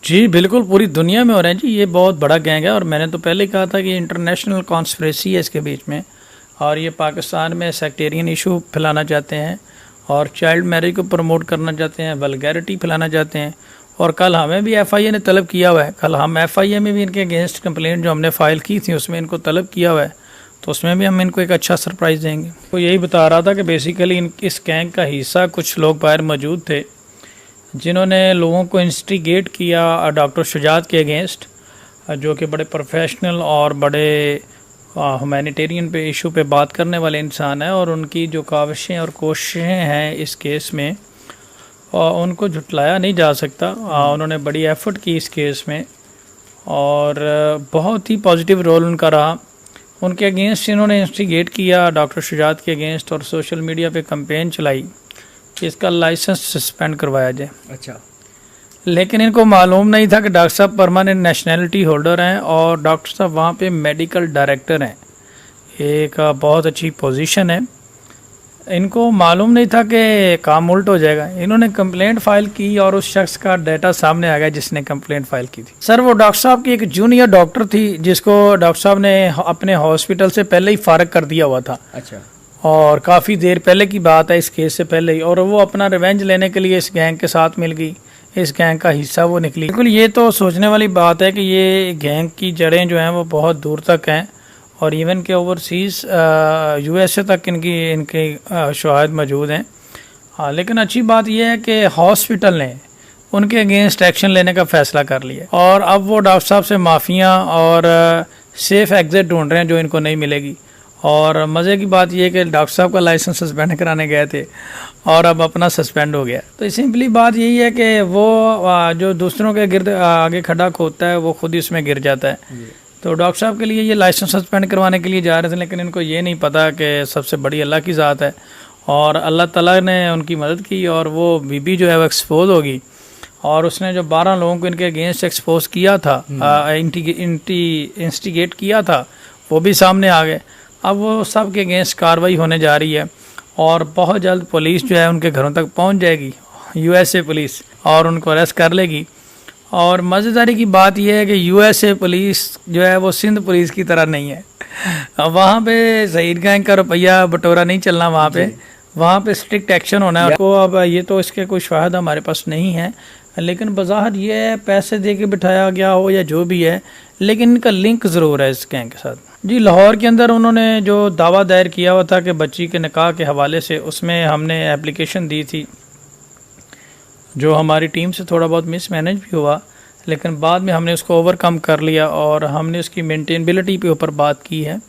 जी, बिल्कुल पूरी दुनिया में हो रहे हैं जी, ये बहुत बड़ा गैंग है। और मैंने तो पहले ही कहा था कि इंटरनेशनल कॉन्स्पिरेसी है इसके बीच में, और ये पाकिस्तान में सेक्टेरियन इशू फैलाना चाहते हैं और चाइल्ड मैरिज को प्रमोट करना चाहते हैं, वल्गैरिटी फैलाना चाहते हैं। और कल हमें भी एफआईए ने तलब किया हुआ है, कल हम एफआईए में भी इनके अगेंस्ट कंप्लेंट जो हमने फ़ाइल की थी उसमें इनको तलब किया हुआ है, तो उसमें भी हम इनको एक अच्छा सरप्राइज़ देंगे। तो यही बता रहा था कि बेसिकली इस गैंग का हिस्सा कुछ लोग बाहर मौजूद थे जिन्होंने लोगों को इंस्टिगेट किया डॉक्टर शुजात के अगेंस्ट, जो कि बड़े प्रोफेशनल और बड़े ह्यूमैनिटेरियन पे इशू पे बात करने वाले इंसान है। और उनकी जो काविशें और कोशिशें हैं इस केस में उनको झुटलाया नहीं जा सकता। उन्होंने बड़ी एफर्ट की इस केस में और बहुत ही पॉजिटिव रोल उनका रहा। उनके अगेंस्ट इन्होंने इंस्टिगेट किया डॉक्टर शुजात के अगेंस्ट और सोशल मीडिया पे कैंपेन चलाई कि इसका लाइसेंस सस्पेंड करवाया जाए। अच्छा, लेकिन इनको मालूम नहीं था कि डॉक्टर साहब परमानेंट नेशनैलिटी होल्डर हैं और डॉक्टर साहब वहाँ पे मेडिकल डायरेक्टर हैं, एक बहुत अच्छी पोजीशन है। इनको मालूम नहीं था कि काम उल्ट हो जाएगा। इन्होंने कंप्लेंट फाइल की और उस शख्स का डाटा सामने आ गया जिसने कंप्लेंट फाइल की थी। सर, वो डॉक्टर साहब की एक जूनियर डॉक्टर थी जिसको डॉक्टर साहब ने अपने हॉस्पिटल से पहले ही फारग कर दिया हुआ था। अच्छा, और काफ़ी देर पहले की बात है, इस केस से पहले ही। और वो अपना रिवेंज लेने के लिए इस गैंग के साथ मिल गई, इस गैंग का हिस्सा वो निकली। बिल्कुल ये तो सोचने वाली बात है कि ये गैंग की जड़ें जो हैं वो बहुत दूर तक हैं और इवन के ओवरसीज़ यूएसए तक इनके शवाहिद मौजूद हैं। हाँ, लेकिन अच्छी बात यह है कि हॉस्पिटल ने उनके अगेंस्ट एक्शन लेने का फ़ैसला कर लिया और अब वो डॉक्टर साहब से माफ़ियाँ और सेफ़ एग्ज़िट ढूंढ रहे हैं जो इनको नहीं मिलेगी। और मज़े की बात यह है कि डॉक्टर साहब का लाइसेंस सस्पेंड कराने गए थे और अब अपना सस्पेंड हो गया। तो सिंपली बात यही है कि वो जो दूसरों के गिर्द आगे खड़ा खोदता है वो खुद ही उसमें गिर जाता है। तो डॉक्टर साहब के लिए ये लाइसेंस सस्पेंड करवाने के लिए जा रहे थे, लेकिन इनको ये नहीं पता कि सबसे बड़ी अल्लाह की ज़ात है और अल्लाह ताला ने उनकी मदद की और वो बीबी जो है वो एक्सपोज होगी। और उसने जो 12 लोगों को इनके अगेंस्ट एक्सपोज किया था, इंस्टिगेट किया था, वो भी सामने आ गए। अब वो सब के अगेंस्ट कार्रवाई होने जा रही है और बहुत जल्द पुलिस जो है उनके घरों तक पहुंच जाएगी, यूएसए पुलिस, और उनको अरेस्ट कर लेगी। और मज़ेदारी की बात यह है कि यूएसए पुलिस जो है वो सिंध पुलिस की तरह नहीं है। वहाँ पे सईद गैंग का रुपया बटोरा नहीं चलना, वहाँ पे स्ट्रिक्ट एक्शन होना है। तो अब ये तो इसके कोई शवाहद हमारे पास नहीं है, लेकिन बज़ाहिर ये है पैसे दे के बिठाया गया हो या जो भी है, लेकिन इनका लिंक ज़रूर है इस गैंग के साथ। जी, लाहौर के अंदर उन्होंने जो दावा दायर किया हुआ था कि बच्ची के निकाह के हवाले से, उसमें हमने एप्लीकेशन दी थी जो हमारी टीम से थोड़ा बहुत मिसमैनेज भी हुआ, लेकिन बाद में हमने उसको ओवरकम कर लिया और हमने उसकी मेंटेनेबिलिटी पे ऊपर बात की है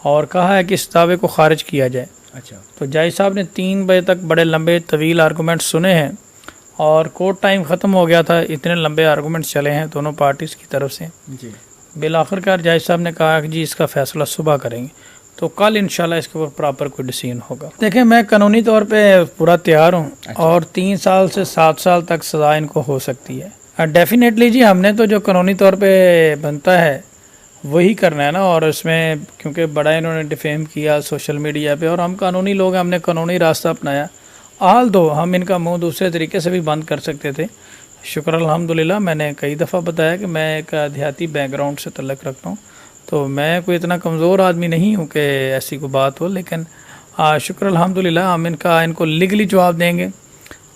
और कहा है कि इस दावे को खारिज किया जाए। अच्छा, तो जज साहब ने 3 बजे तक बड़े लंबे तवील आर्गूमेंट सुने हैं और कोर्ट टाइम ख़त्म हो गया था, इतने लंबे आर्गूमेंट चले हैं दोनों पार्टीज़ की तरफ से। जी, बिल आखिरकार जज साहब ने कहा कि जी इसका फ़ैसला सुबह करेंगे, तो कल इंशाल्लाह इसके ऊपर प्रॉपर कोई डिसीजन होगा। देखिए, मैं कानूनी तौर पे पूरा तैयार हूँ। अच्छा। और 3 साल से 7 साल तक सज़ा इनको हो सकती है। डेफिनेटली जी, हमने तो जो कानूनी तौर पे बनता है वही करना है ना। और इसमें क्योंकि बड़ा इन्होंने डिफेम किया सोशल मीडिया पे और हम कानूनी लोग हैं, हमने कानूनी रास्ता अपनाया। हाल दो हम इनका मुंह दूसरे तरीके से भी बंद कर सकते थे। शुक्र अल्हम्दुलिल्लाह, मैंने कई दफ़ा बताया कि मैं एक देहाती बैकग्राउंड से तल्लुक़ रखता हूँ, तो मैं कोई इतना कमज़ोर आदमी नहीं हूँ कि ऐसी कोई बात हो। लेकिन शुक्र अल्हम्दुलिल्लाह हम इनको लीगली जवाब देंगे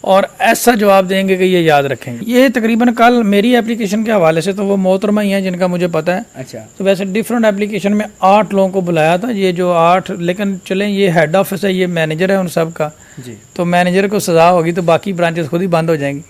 और ऐसा जवाब देंगे कि ये याद रखेंगे। ये तकरीबन कल मेरी एप्लीकेशन के हवाले से तो वो मोहतरमा ही हैं जिनका मुझे पता है। अच्छा, तो वैसे डिफरेंट एप्लीकेशन में 8 लोगों को बुलाया था, ये जो 8, लेकिन चलें ये हेड ऑफिस है, ये मैनेजर है उन सब का। जी, तो मैनेजर को सज़ा होगी तो बाकी ब्रांचेस खुद ही बंद हो जाएंगी।